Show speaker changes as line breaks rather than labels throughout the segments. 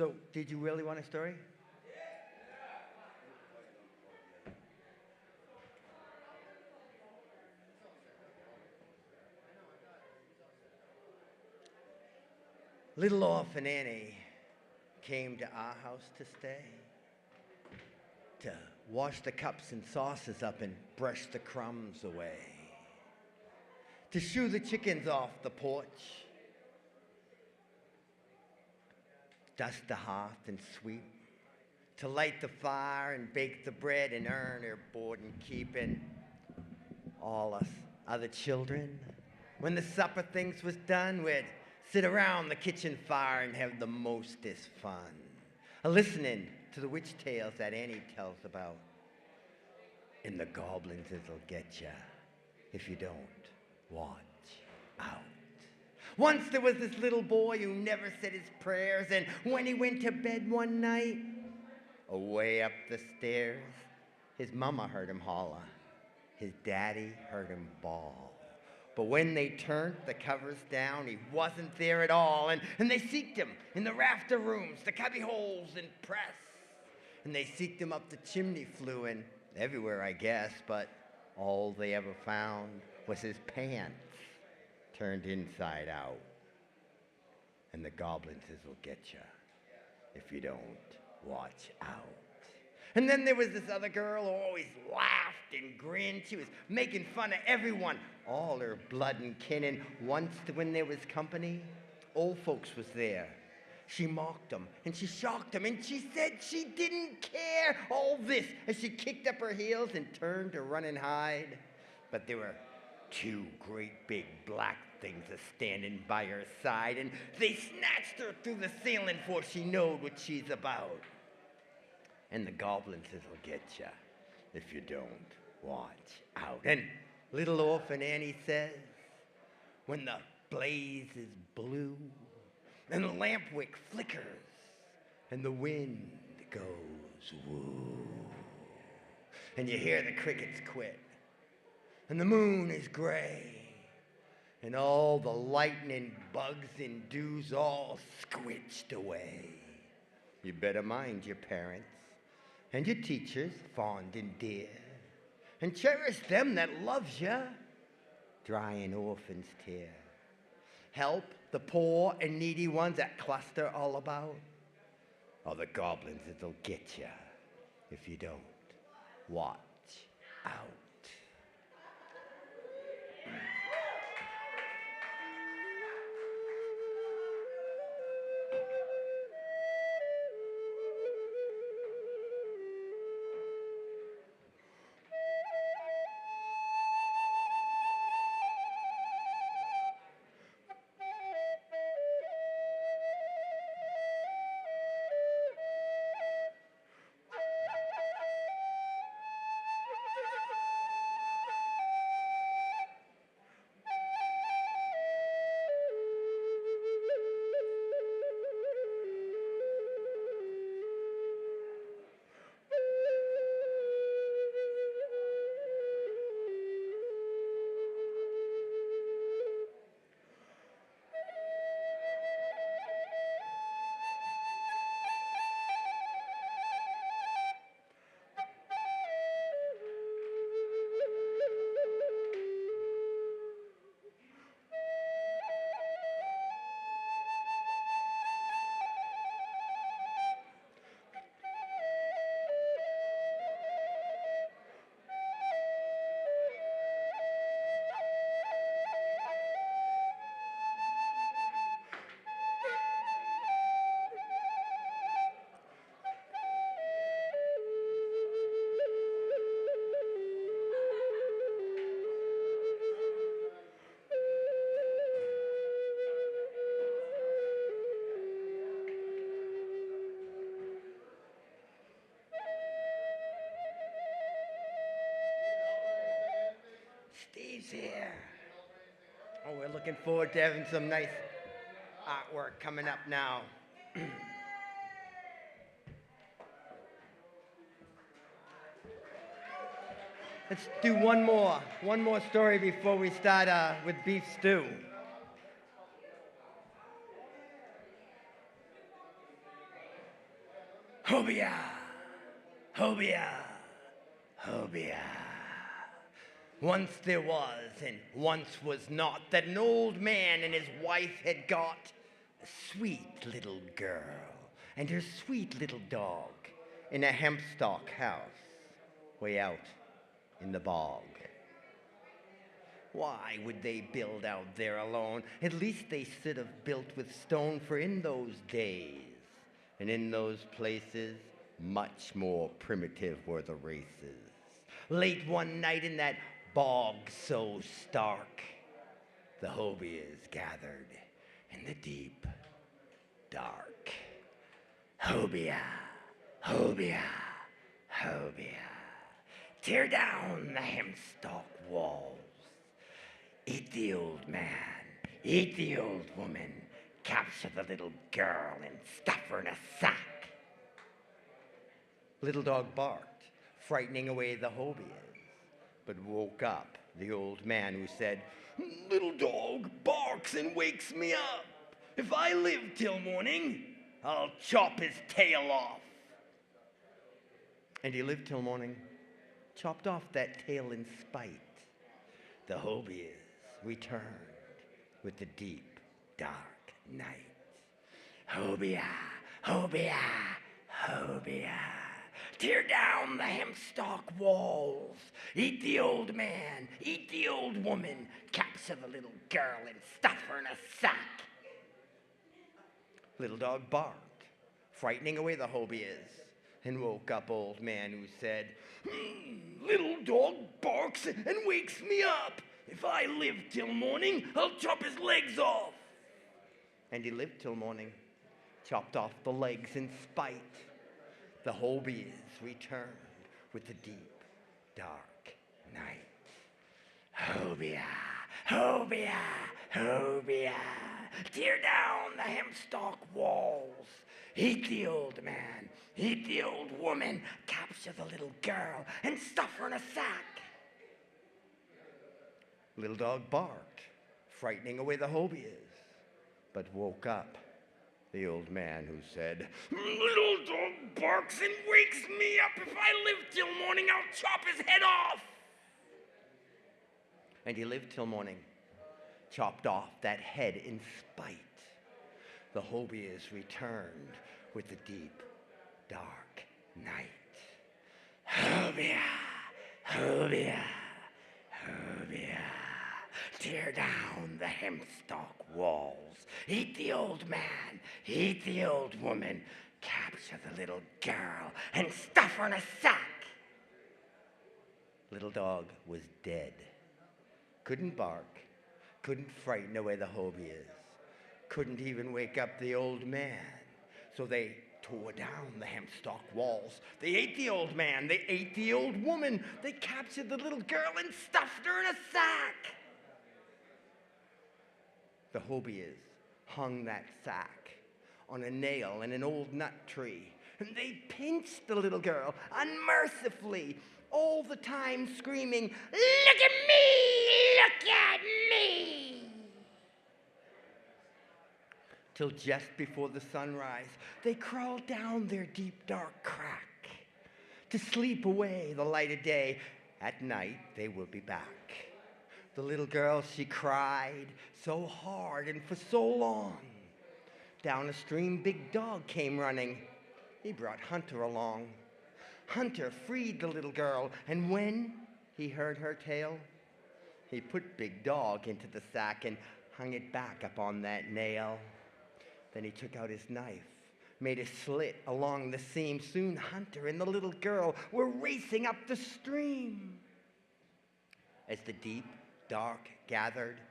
So, did you really want a story? Little orphan Annie came to our house to stay, to wash the cups and saucers up and brush the crumbs away, to shoo the chickens off the porch, dust the hearth and sweep, to light the fire and bake the bread and earn her board and keep. And all us other children, when the supper things was done, we'd sit around the kitchen fire and have the mostest fun, a-listening to the witch tales that Annie tells about. And the goblins that'll get ya if you don't watch out. Once there was this little boy who never said his prayers, and when he went to bed one night, away up the stairs, his mama heard him holler, his daddy heard him bawl. But when they turned the covers down, he wasn't there at all. And they seeked him in the rafter rooms, the cubby holes and press. And they seeked him up the chimney flue and everywhere, I guess. But all they ever found was his pants turned inside out. And the goblins will get you if you don't watch out. And then there was this other girl who always laughed and grinned. She was making fun of everyone, all her blood and kin. And once when there was company, old folks was there. She mocked them and she shocked them and she said she didn't care. All this as she kicked up her heels and turned to run and hide. But there were two great big black things a-standing by her side, and they snatched her through the ceiling, for she knowed what she's about. And the goblins will get you if you don't watch out. And little orphan Annie says, when the blaze is blue and the lamp wick flickers and the wind goes woo, and you hear the crickets quit and the moon is gray and all the lightning bugs and dews all squitched away, you better mind your parents and your teachers, fond and dear, and cherish them that loves ya, dry an orphan's tear. Help the poor and needy ones that cluster all about, or the goblins that'll get ya if you don't watch out. Steve's here. Oh, we're looking forward to having some nice artwork coming up now. Let's do one more story before we start with beef stew. Hobia, hobia, hobia. Once there was, and once was not, that an old man and his wife had got a sweet little girl and her sweet little dog in a hempstalk house way out in the bog. Why would they build out there alone? At least they should have built with stone, for in those days and in those places, much more primitive were the races. Late one night in that bog so stark, the hobias gathered in the deep dark. Hobia, hobia, hobia. Tear down the hempstalk walls. Eat the old man, eat the old woman, capture the little girl and stuff her in a sack. Little dog barked, frightening away the hobias, but woke up the old man who said, "Little dog barks and wakes me up. If I live till morning, I'll chop his tail off." And he lived till morning, chopped off that tail in spite. The hobias returned with the deep, dark night. Hobia, hobia, hobia. Tear down the hempstalk walls. Eat the old man, eat the old woman. Capture the little girl and stuff her in a sack. Little dog barked, frightening away the hobias, and woke up old man who said, "Little dog barks and wakes me up. If I live till morning, I'll chop his legs off." And he lived till morning, chopped off the legs in spite. The hobias returned with the deep, dark night. Hobia, hobia, hobia. Tear down the hempstalk walls. Eat the old man, eat the old woman. Capture the little girl and stuff her in a sack. Little dog barked, frightening away the hobias, but woke up the old man who said, "Little dog barks and wakes me up. If I live till morning, I'll chop his head off." And he lived till morning, chopped off that head in spite. The hobias returned with the deep, dark night. Hobia, hobia, hobia. Tear down the hempstalk walls. Eat the old man, eat the old woman. Capture the little girl and stuff her in a sack. Little dog was dead. Couldn't bark, couldn't frighten away the hobias, couldn't even wake up the old man. So they tore down the hempstalk walls. They ate the old man, they ate the old woman. They captured the little girl and stuffed her in a sack. The hobias hung that sack on a nail in an old nut tree, and they pinched the little girl unmercifully, all the time screaming, "Look at me! Look at me!" Till just before the sunrise, they crawled down their deep, dark crack to sleep away the light of day. At night, they will be back. The little girl, she cried so hard and for so long. Down a stream, Big Dog came running. He brought Hunter along. Hunter freed the little girl, and when he heard her tale, he put Big Dog into the sack and hung it back up on that nail. Then he took out his knife, made a slit along the seam. Soon Hunter and the little girl were racing up the stream. As the deep, dark gathered,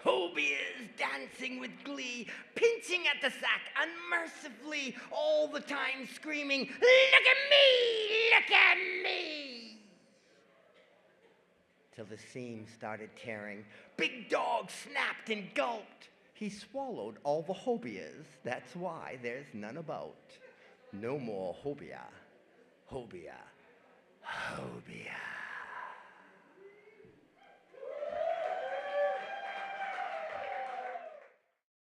hobias dancing with glee, pinching at the sack unmercifully, all the time screaming, "Look at me! Look at me!" Till the seam started tearing. Big Dog snapped and gulped. He swallowed all the hobias. That's why there's none about. No more hobia, hobia, hobia.